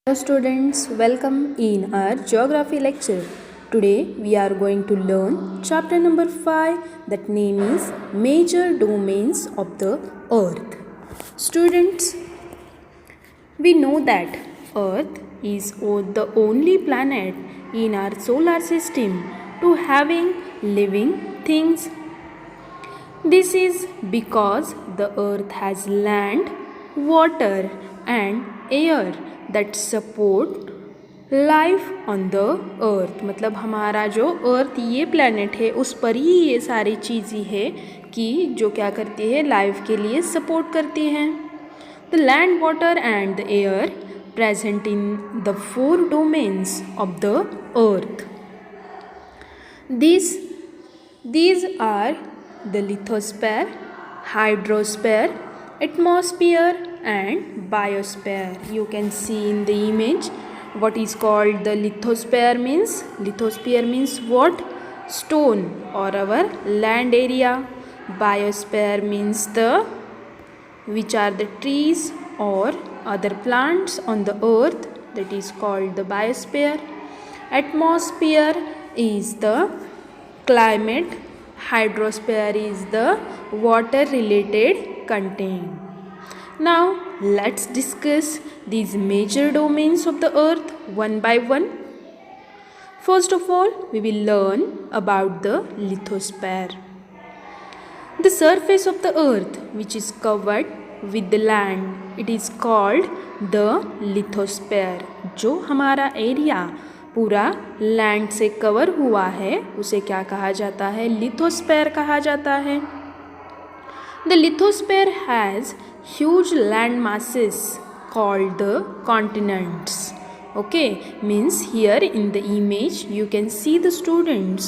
Hello students, welcome in our geography lecture. Today we are going to learn chapter number 5 that name is Major Domains of the Earth. Students, we know that Earth is the only planet in our solar system to having living things. This is because the earth has land, water and air that support life on the earth. मतलब हमारा जो अर्थ ये planet है उस पर ही ये सारी चीज़ें है कि जो क्या करती है लाइफ के लिए सपोर्ट करती हैं. The land water and the air present in the 4 domains of the earth. These are the lithosphere, hydrosphere, atmosphere and biosphere. You can see in the image what is called the lithosphere means. Lithosphere means what? Stone or our land area. Biosphere means which are the trees or other plants on the earth, that is called the biosphere. Atmosphere is the climate. Hydrosphere is the water related content. Now let's discuss these major domains of the earth one by one. First of all, we will learn about the lithosphere. The surface of the earth which is covered with the land, it is called the lithosphere. जो हमारा area पूरा land से cover हुआ है उसे क्या कहा जाता है? लिथोस्फेयर कहा जाता है. The lithosphere has huge land masses called the continents. Okay, means here in the image you can see the students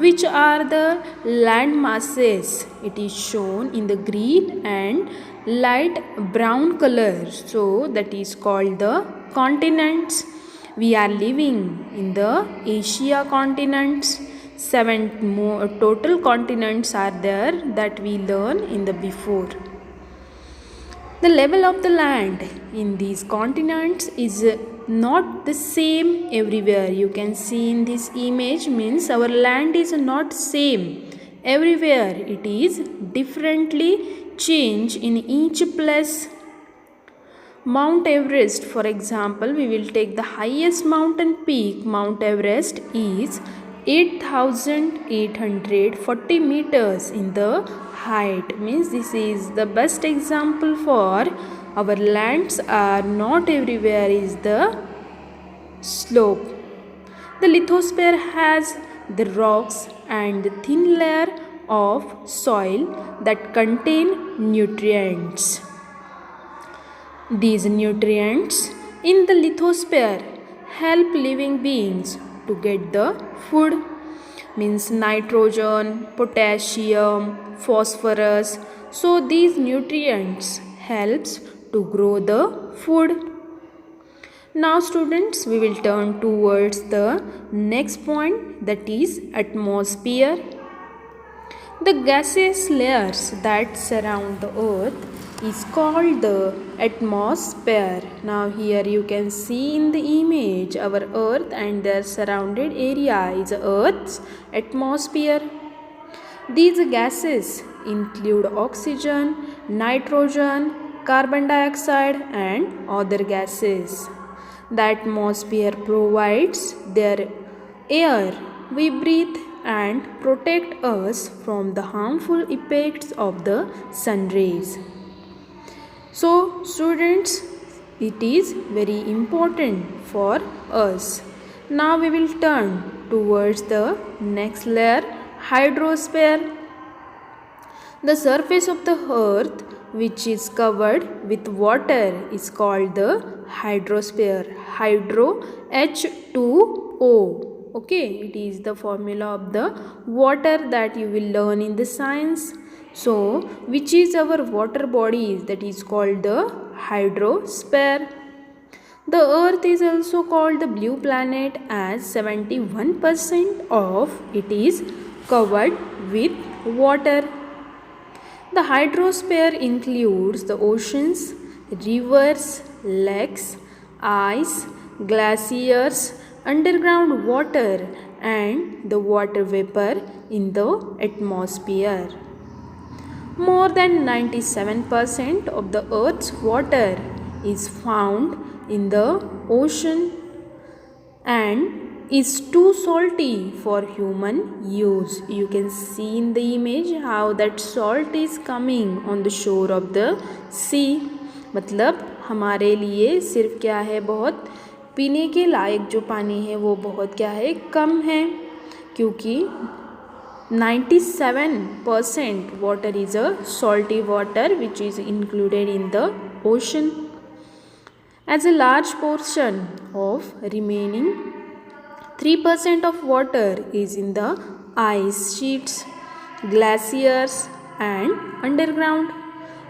which are the land masses. It is shown in the green and light brown color, so that is called the continents. We are living in the Asia continents. 7 more total continents are there that we learn in the before. The level of the land in these continents is not the same everywhere. You can see in this image means our land is not same everywhere. It is differently changed in each place. Mount Everest, for example, we will take the highest mountain peak. Mount Everest is 8,840 meters in the height. Means this is the best example for our lands are not everywhere is the slope. The lithosphere has the rocks and the thin layer of soil that contain nutrients. These nutrients in the lithosphere help living beings to get the food, means nitrogen, potassium, phosphorus. So these nutrients helps to grow the food. Now students, we will turn towards the next point, that is atmosphere. The gaseous layers that surround the earth is called the atmosphere. Now here you can see in the image our earth and their surrounded area is earth's atmosphere. These gases include oxygen, nitrogen, carbon dioxide and other gases. The atmosphere provides their air we breathe and protect us from the harmful effects of the sun rays. So students, it is very important for us. Now we will turn towards the next layer, hydrosphere. The surface of the earth which is covered with water is called the hydrosphere. Hydro, H2O. Okay, it is the formula of the water that you will learn in the science. So which is our water bodies, that is called the hydrosphere. The earth is also called the blue planet as 71% of it is covered with water. The hydrosphere includes the oceans, rivers, lakes, ice, glaciers, underground water, and the water vapor in the atmosphere. More than 97% of the Earth's water is found in the ocean and is too salty for human use. You can see in the image how that salt is coming on the shore of the sea. मतलब हमारे लिए सिर्फ क्या है, बहुत पीने के लायक जो पानी है वो बहुत क्या है, कम है, क्योंकि 97% water is a salty water which is included in the ocean. As a large portion of remaining 3% of water is in the ice sheets, glaciers, and underground.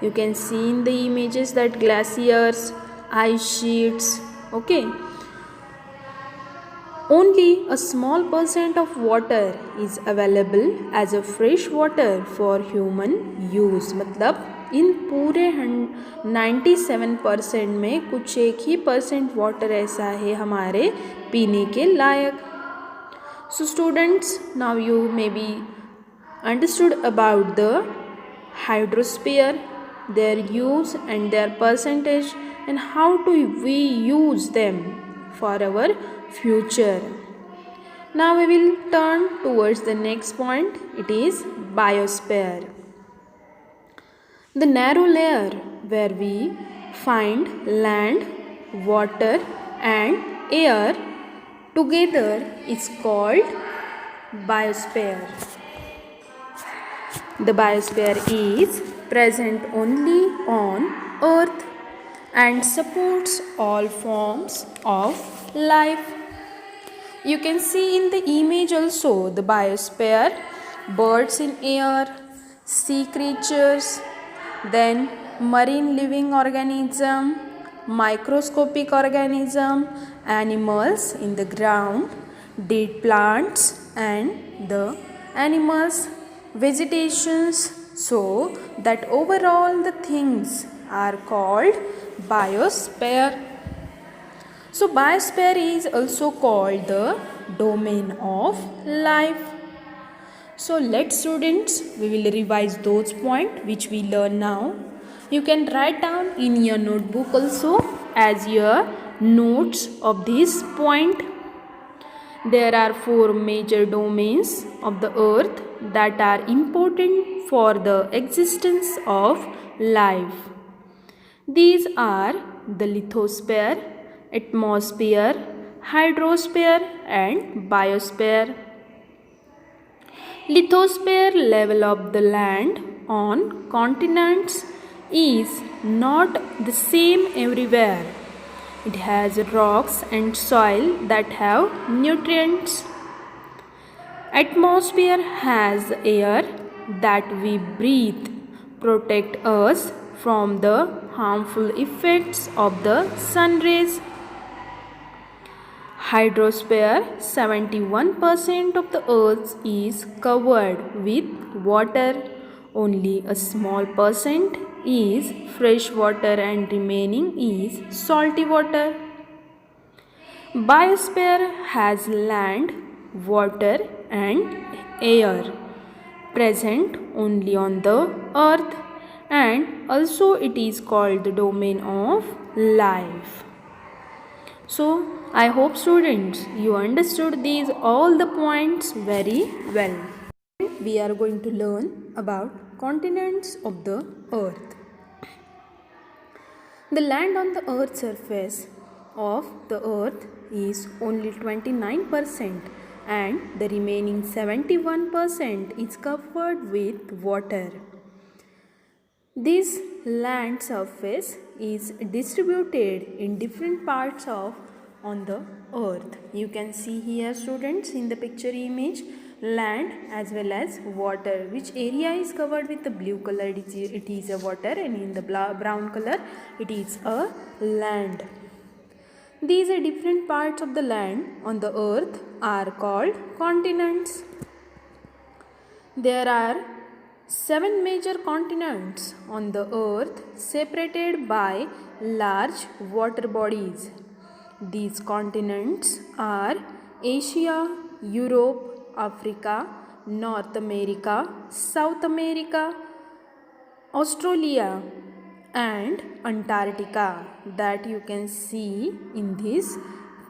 You can see in the images that glaciers, ice sheets, okay. Only a small percent of water is available as a fresh water for human use. मतलब इन पूरे 97% में कुछ एक ही % water ऐसा है हमारे पीने के लायक. So students, now you maybe understood about the hydrosphere, their use and their percentage, and how do we use them for our future. Now we will turn towards the next point. It is biosphere. The narrow layer where we find land, water and air together is called biosphere. The biosphere is present only on Earth and supports all forms of life. You can see in the image also the biosphere, birds in air, sea creatures, then marine living organism, microscopic organism, animals in the ground, dead plants and the animals, vegetations, so that overall the things are called biosphere. So biosphere is also called the domain of life. So let's students, we will revise those points which we learn now. You can write down in your notebook also as your notes of this point. There are 4 major domains of the earth that are important for the existence of life. These are the lithosphere, atmosphere, hydrosphere and biosphere. Lithosphere level of the land on continents is not the same everywhere. It has rocks and soil that have nutrients. Atmosphere has air that we breathe, protect us from the harmful effects of the sun rays. Hydrosphere, 71% of the earth is covered with water. Only a small percent is fresh water and remaining is salty water. Biosphere has land, water and air present only on the earth, and also it is called the domain of life. So I hope students you understood these all the points very well. We are going to learn about continents of the earth. The land on the earth's surface of the earth is only 29% and the remaining 71% is covered with water. This land surface is distributed in different parts of on the earth. You can see here students in the picture image land as well as water. Which area is covered with the blue color? It is a water, and in the brown color it is a land. These are different parts of the land on the earth are called continents. There are 7 major continents on the earth separated by large water bodies. These continents are Asia, Europe, Africa, North America, South America, Australia and Antarctica, that you can see in this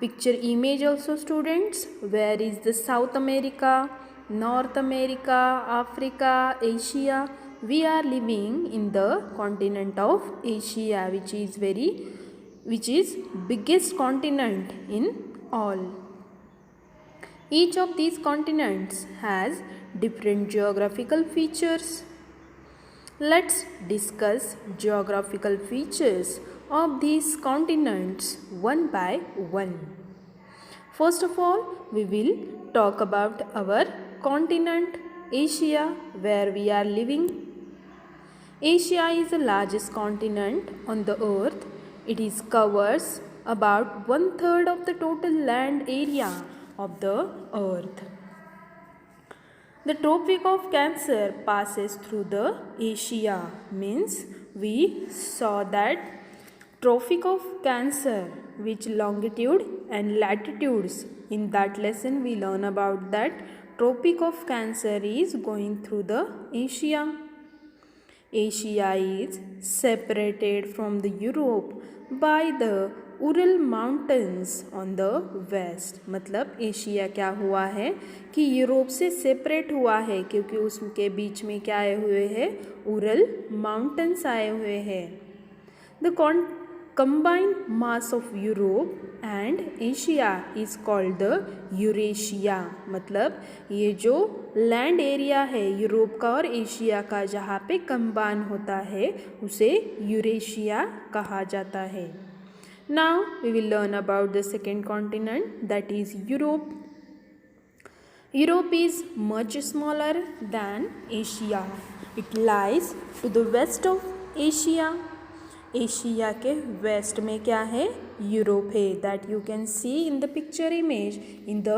picture image also, students. Where is the South America, North America, Africa, Asia? We are living in the continent of Asia, which is biggest continent in all. Each of these continents has different geographical features. Let's discuss geographical features of these continents one by one. First of all, we will talk about our continent Asia, where we are living. Asia is the largest continent on the earth. It covers about 1/3 of the total land area of the earth. The Tropic of Cancer passes through the Asia, means we saw that Tropic of Cancer, which longitude and latitudes. In that lesson we learn about that Tropic of Cancer is going through the Asia. Asia is separated from the Europe by the Ural mountains on the west. मतलब Asia क्या हुआ है कि Europe से separate हुआ है, क्योंकि उसके बीच में क्या आए हुए हैं, उरल माउंटेन्स आए हुए हैं. The combined mass of Europe and Asia is called the Eurasia. मतलब ये जो लैंड एरिया है यूरोप का और एशिया का जहाँ पे कंबाइन होता है उसे यूरेशिया कहा जाता है. Now we will learn about the second continent, that is Europe. Europe is much smaller than Asia. It lies to the west of Asia. Asia के वेस्ट में क्या है, यूरोप है. That you can see in the picture image in the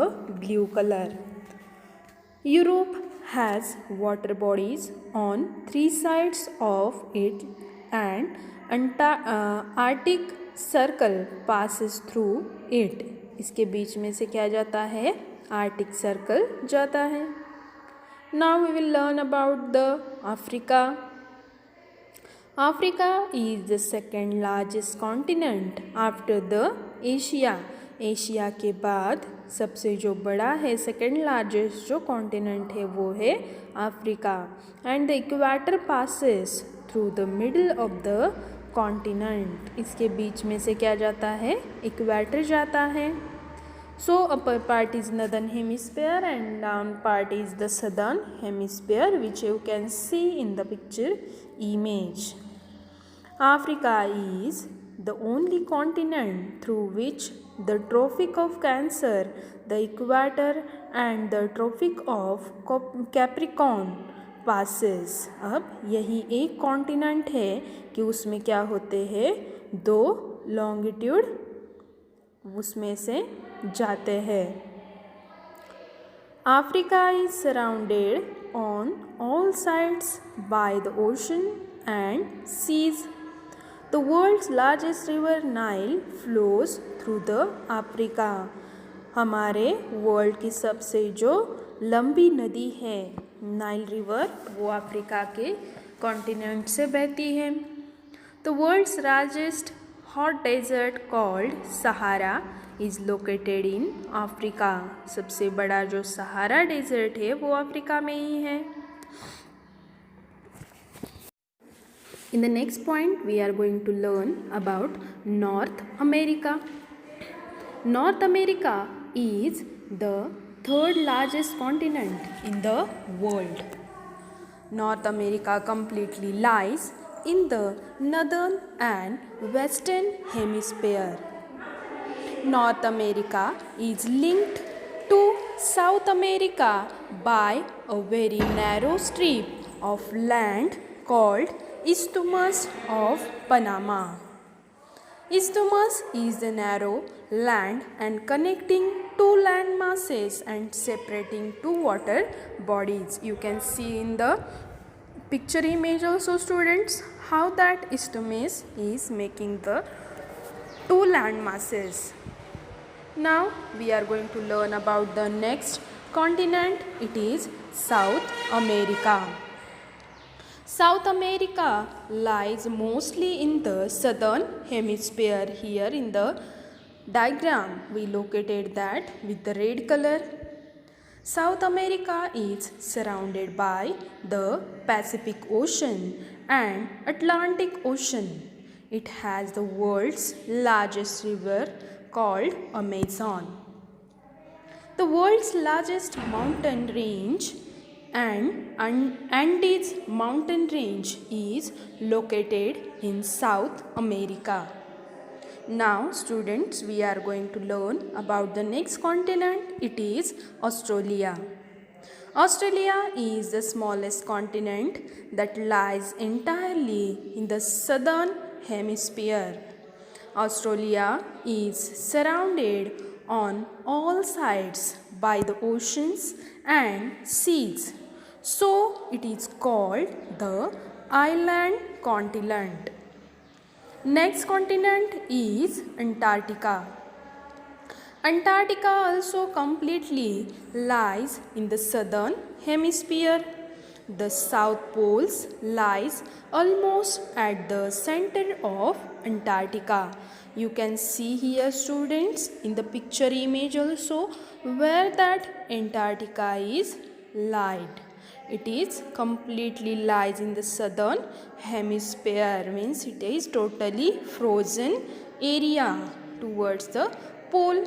blue colour. Europe has water bodies on 3 sides of it and Arctic circle passes through it. इसके बीच में से क्या जाता है, आर्टिक सर्कल जाता है. Now we will learn about the Africa. Africa is the second largest continent after the Asia. Asia के बाद सबसे जो बड़ा है, सेकेंड लार्जेस्ट जो कॉन्टिनेंट है वो है Africa. And the equator passes through the middle of the continent. इसके बीच में से क्या जाता है, इक्वेटर जाता है. So upper part is northern hemisphere and down part is the southern hemisphere, which you can see in the picture image. Africa is the only continent through which the Tropic of Cancer, the Equator and the Tropic of Capricorn passes. अब यही एक continent है कि उसमें क्या होते हैं, 2 longitude उसमें से जाते हैं. Africa is surrounded on all sides by the ocean and seas. The world's largest river Nile flows through the Africa. हमारे वर्ल्ड की सबसे जो लंबी नदी है नाइल रिवर, वो अफ्रीका के कॉन्टिनेंट से बहती है. The world's largest hot desert called Sahara is located in Africa. सबसे बड़ा जो सहारा डेजर्ट है वो अफ्रीका में ही है. In the next point, we are going to learn about North America. North America is the third largest continent in the world. North America completely lies in the northern and western hemisphere. North America is linked to South America by a very narrow strip of land called Isthmus of Panama. Isthmus is the narrow land and connecting 2 land masses and separating 2 water bodies. You can see in the picture image also, students, how that isthmus is making the 2 land masses. Now we are going to learn about the next continent. It is South America. South America lies mostly in the southern hemisphere. Here in the diagram we located that with the red color. South America is surrounded by the Pacific Ocean and Atlantic Ocean. It has the world's largest river called Amazon. The world's largest mountain range and Andes mountain range is located in South America. Now students, we are going to learn about the next continent. It is Australia. Australia is the smallest continent that lies entirely in the southern hemisphere. Australia is surrounded on all sides by the oceans and seas. So it is called the island continent. Next continent is Antarctica. Antarctica also completely lies in the southern hemisphere. The South Poles lies almost at the center of Antarctica. You can see here students in the picture image also where that Antarctica is lied. It is completely lies in the southern hemisphere, means it is totally frozen area towards the pole.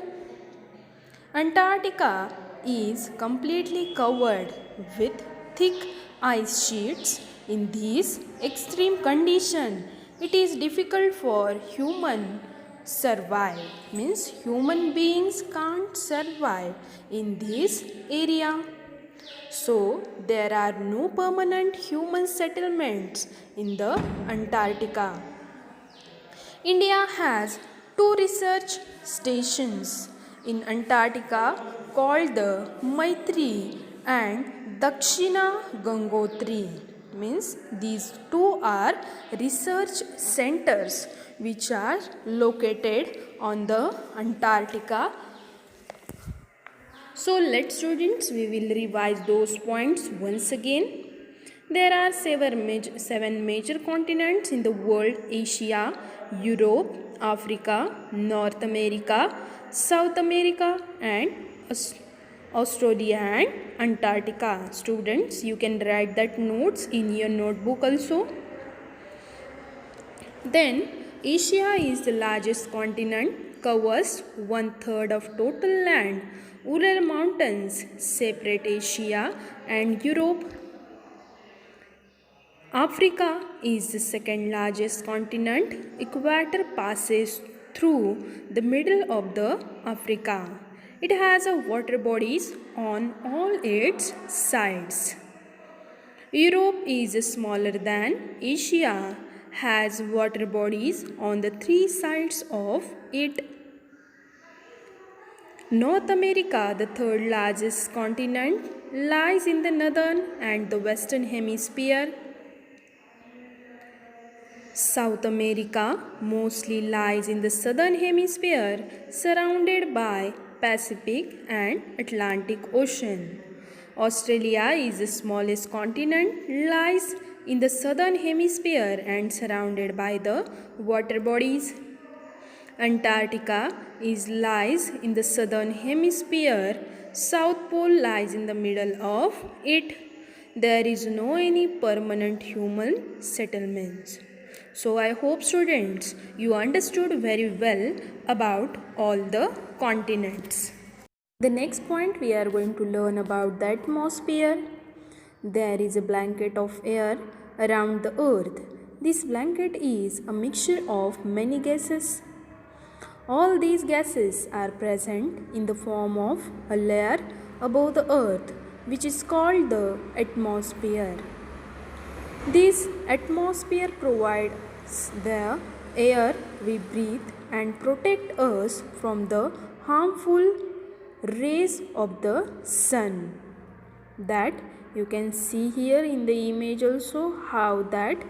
Antarctica is completely covered with thick ice sheets. In these extreme conditions, it is difficult for human survive, means human beings can't survive in this area. So there are no permanent human settlements in the Antarctica. India has two research stations in Antarctica called the Maitri and Dakshina Gangotri. Means these two are research centers which are located on the Antarctica. So let's students, we will revise those points once again. There are seven major continents in the world: Asia, Europe, Africa, North America, South America and Australia and Antarctica. Students, you can write that notes in your notebook also. Then Asia is the largest continent, covers 1/3 of total land. Ural mountains separate Asia and Europe. Africa is the second largest continent. Equator passes through the middle of the Africa. It has water bodies on all its sides. Europe is smaller than Asia, has water bodies on the three sides of it. North America, the third largest continent, lies in the northern and the western hemisphere. South America mostly lies in the southern hemisphere, surrounded by Pacific and Atlantic Ocean. Australia is the smallest continent, lies in the southern hemisphere and surrounded by the water bodies. Antarctica lies in the southern hemisphere. South Pole lies in the middle of it. There is no any permanent human settlements. So I hope students you understood very well about all the continents. The next point we are going to learn about the atmosphere. There is a blanket of air around the earth. This blanket is a mixture of many gases. All these gases are present in the form of a layer above the earth, which is called the atmosphere. This atmosphere provides the air we breathe and protect us from the harmful rays of the sun. That you can see here in the image also how that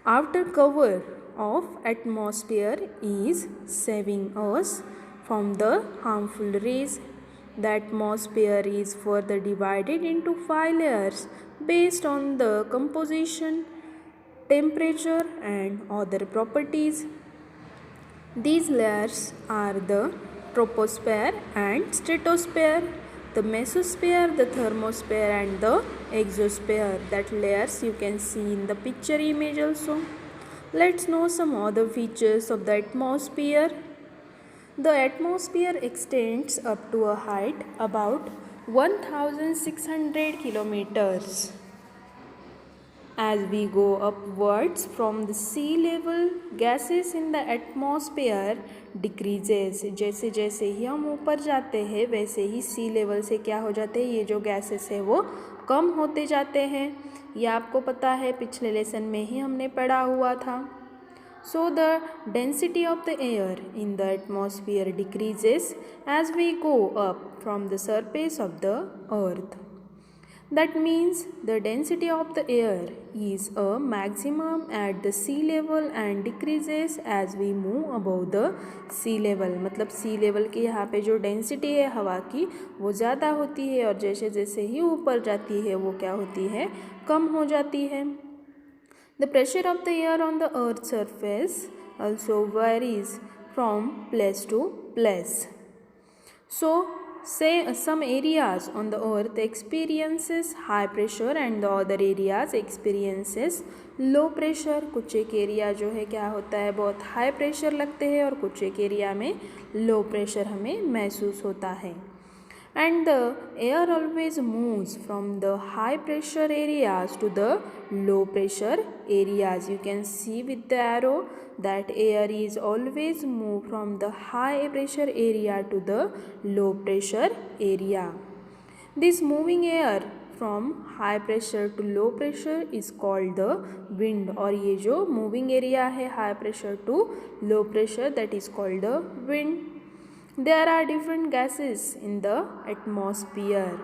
outer cover of atmosphere is saving us from the harmful rays. The atmosphere is further divided into 5 layers based on the composition, temperature, and other properties. These layers are the troposphere and stratosphere, the mesosphere, the thermosphere, and the exosphere. That layers you can see in the picture image also. Let's know some other features of the atmosphere. The atmosphere extends up to a height about 1600 kilometers. As we go upwards from the sea level, gases in the atmosphere decreases. जैसे जैसे ही हम ऊपर जाते हैं वैसे ही सी level से क्या हो जाते हैं, ये जो गैसेस है वो कम होते जाते हैं. ये आपको पता है, पिछले लेसन में ही हमने पढ़ा हुआ था. So the density of the air in the atmosphere decreases as we go up from the surface of the earth. That means the density of the air is a maximum at the sea level and decreases as we move above the sea level. मतलब sea level की यहाँ पे जो density है हवा की वो ज़्यादा होती है और जैसे जैसे ही ऊपर जाती है वो क्या होती है, कम हो जाती है. The pressure of the air on the earth's surface also varies from place to place. So, say some areas on the earth experiences high pressure and the other areas experiences low pressure. कुछ एक area जो है क्या होता है, बहुत high pressure लगते हैं और कुछ एक एरिया में लो प्रेशर हमें महसूस होता है. And the air always moves from the high pressure areas to the low pressure areas. You can see with the arrow that air is always move from the high pressure area to the low pressure area. This moving air from high pressure to low pressure is called the wind. और ये जो moving area है high pressure to low pressure, that is called the wind. There are different gases in the atmosphere.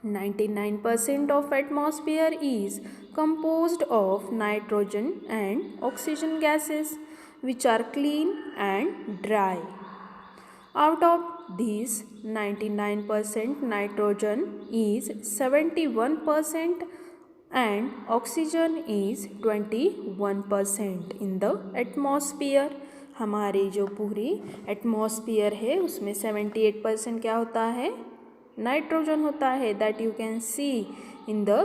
99% of atmosphere is composed of nitrogen and oxygen gases, which are clean and dry. Out of these 99%, nitrogen is 71% and oxygen is 21% in the atmosphere. हमारी जो पूरी atmosphere है उसमें 78% क्या होता है, nitrogen होता है. That you can see in the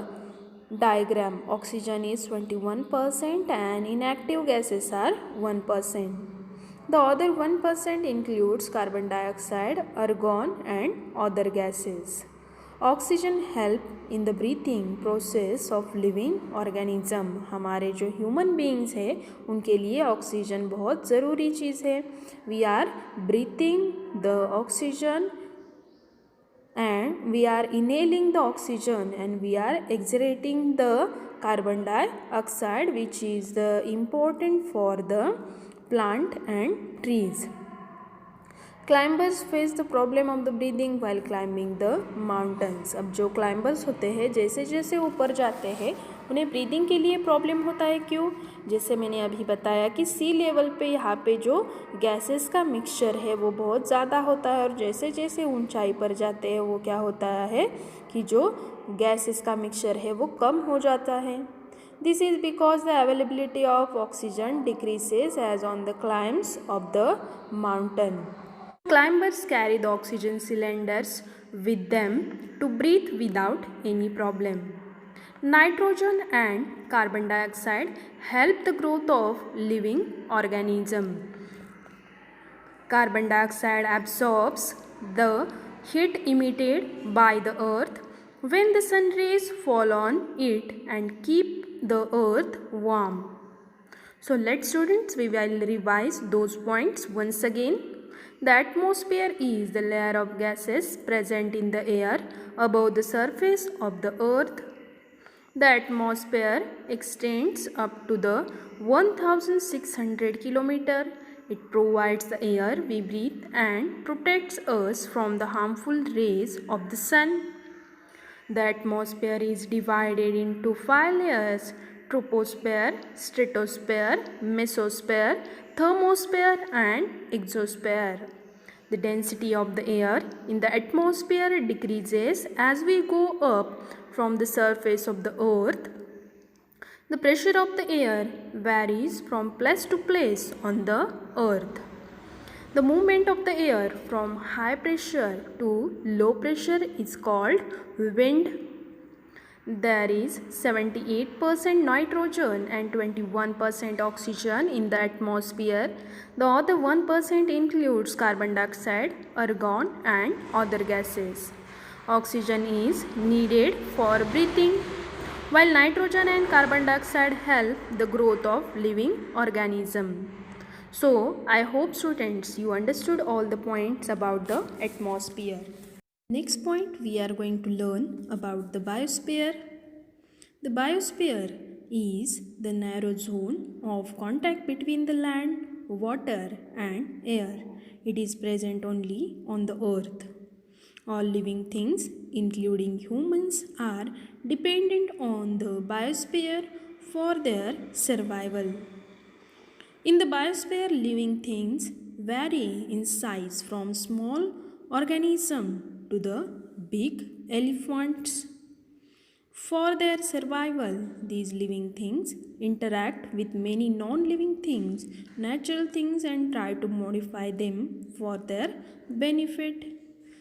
diagram. Oxygen is 21% and inactive gases are 1%. The other 1% includes carbon dioxide, argon and other gases. Oxygen help in the breathing process of living organism. हमारे जो human beings है उनके लिए oxygen बहुत ज़रूरी चीज़ है. We are breathing the oxygen and we are inhaling the oxygen and we are exhalating the carbon dioxide, which is the important for the plant and trees. Climbers face the problem of the breathing while climbing the mountains. अब जो climbers होते हैं जैसे जैसे ऊपर जाते हैं उन्हें ब्रीदिंग के लिए प्रॉब्लम होता है. क्यों? जैसे मैंने अभी बताया कि सी लेवल पे यहाँ पे जो गैसेस का मिक्सचर है वो बहुत ज़्यादा होता है और जैसे जैसे ऊंचाई पर जाते हैं वो क्या होता है कि जो गैसेस का मिक्सचर है वो कम हो जाता है. This is because the availability of oxygen decreases as on the climbs of the mountain. Climbers carry the oxygen cylinders with them to breathe without any problem. Nitrogen and carbon dioxide help the growth of living organism. Carbon dioxide absorbs the heat emitted by the earth when the sun rays fall on it and keep the earth warm. So let's students, we will revise those points once again. The atmosphere is the layer of gases present in the air above the surface of the earth. The atmosphere extends up to the 1600 kilometer. It provides the air we breathe and protects us from the harmful rays of the sun. The atmosphere is divided into 5 layers: troposphere, stratosphere, mesosphere, thermosphere and exosphere. The density of the air in the atmosphere decreases as we go up from the surface of the earth. The pressure of the air varies from place to place on the earth. The movement of the air from high pressure to low pressure is called wind. There is 78% nitrogen and 21% oxygen in the atmosphere. The other 1% includes carbon dioxide, argon and other gases. Oxygen is needed for breathing, while nitrogen and carbon dioxide help the growth of living organism. So, I hope students you understood all the points about the atmosphere. Next point we are going to learn about the biosphere. The biosphere is the narrow zone of contact between the land, water and air. It is present only on the earth. All living things, including humans, are dependent on the biosphere for their survival. In the biosphere, living things vary in size from small organisms to the big elephants. For their survival, these living things interact with many non living things, natural things, and try to modify them for their benefit.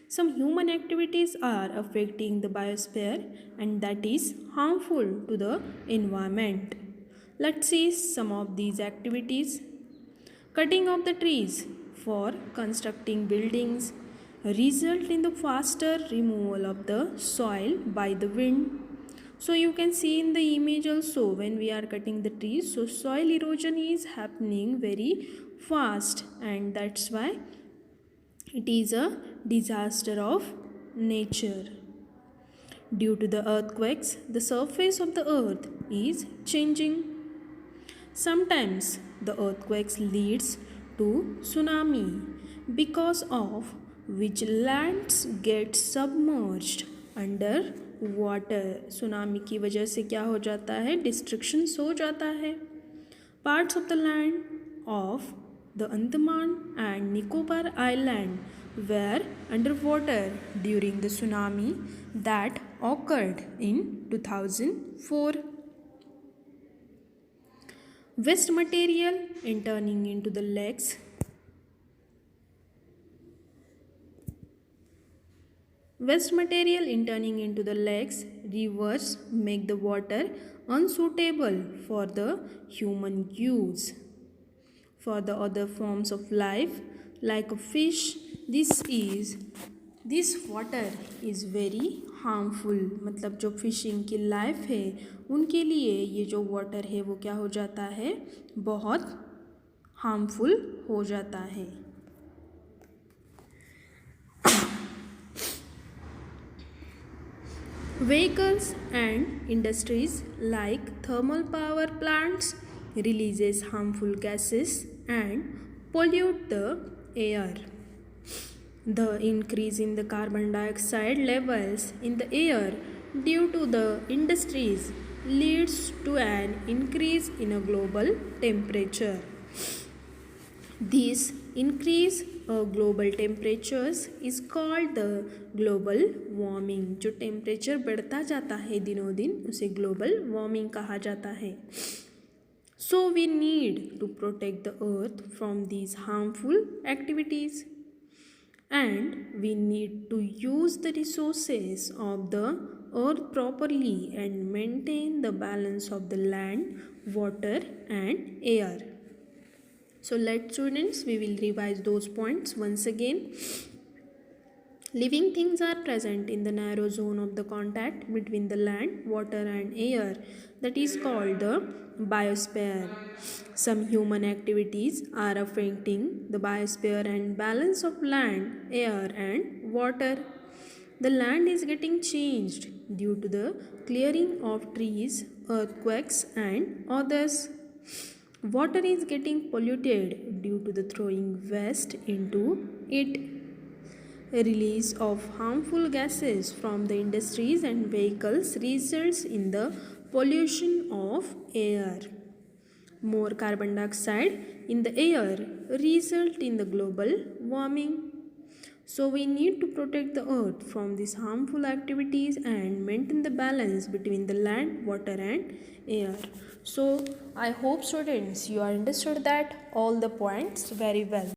Some human activities are affecting the biosphere, and that is harmful to the environment. Let's see some of these activities. Cutting of the trees for constructing buildings result in the faster removal of the soil by the wind. So you can see in the image also, when we are cutting the trees, so soil erosion is happening very fast, and that's why it is a disaster of nature. Due to the earthquakes, the surface of the earth is changing. Sometimes the earthquakes leads to tsunami, because of which lands get submerged under water. Tsunami की वजह से क्या हो जाता है, destructions हो जाता है. Parts of the land of the Andaman and Nicobar Island were underwater during the tsunami that occurred in 2004. Waste material turning into the lakes. Waste material turning into the lakes, rivers make the water unsuitable for the human use. For the other forms of life like a fish, this water is very harmful. मतलब जो fishing की life है उनके लिए ये जो water है वो क्या हो जाता है, बहुत हार्मफुल हो जाता है. Vehicles and industries like thermal power plants releases harmful gases and pollute the air. The increase in the carbon dioxide levels in the air due to the industries leads to an increase in a global temperature. This increase global temperatures is called the global warming. जो temperature बढ़ता जाता है दिनों दिन उसे global warming कहा जाता है. So we need to protect the earth from these harmful activities, and we need to use the resources of the earth properly and maintain the balance of the land, water and air. So let students, we will revise those points once again. Living things are present in the narrow zone of the contact between the land, water and air, that is called the biosphere. Some human activities are affecting the biosphere and balance of land, air and water. The land is getting changed due to the clearing of trees, earthquakes and others. Water is getting polluted due to the throwing waste into it. A release of harmful gases from the industries and vehicles results in the pollution of air. More carbon dioxide in the air result in the global warming. So we need to protect the earth from these harmful activities and maintain the balance between the land, water and air. So I hope students you understood that all the points very well.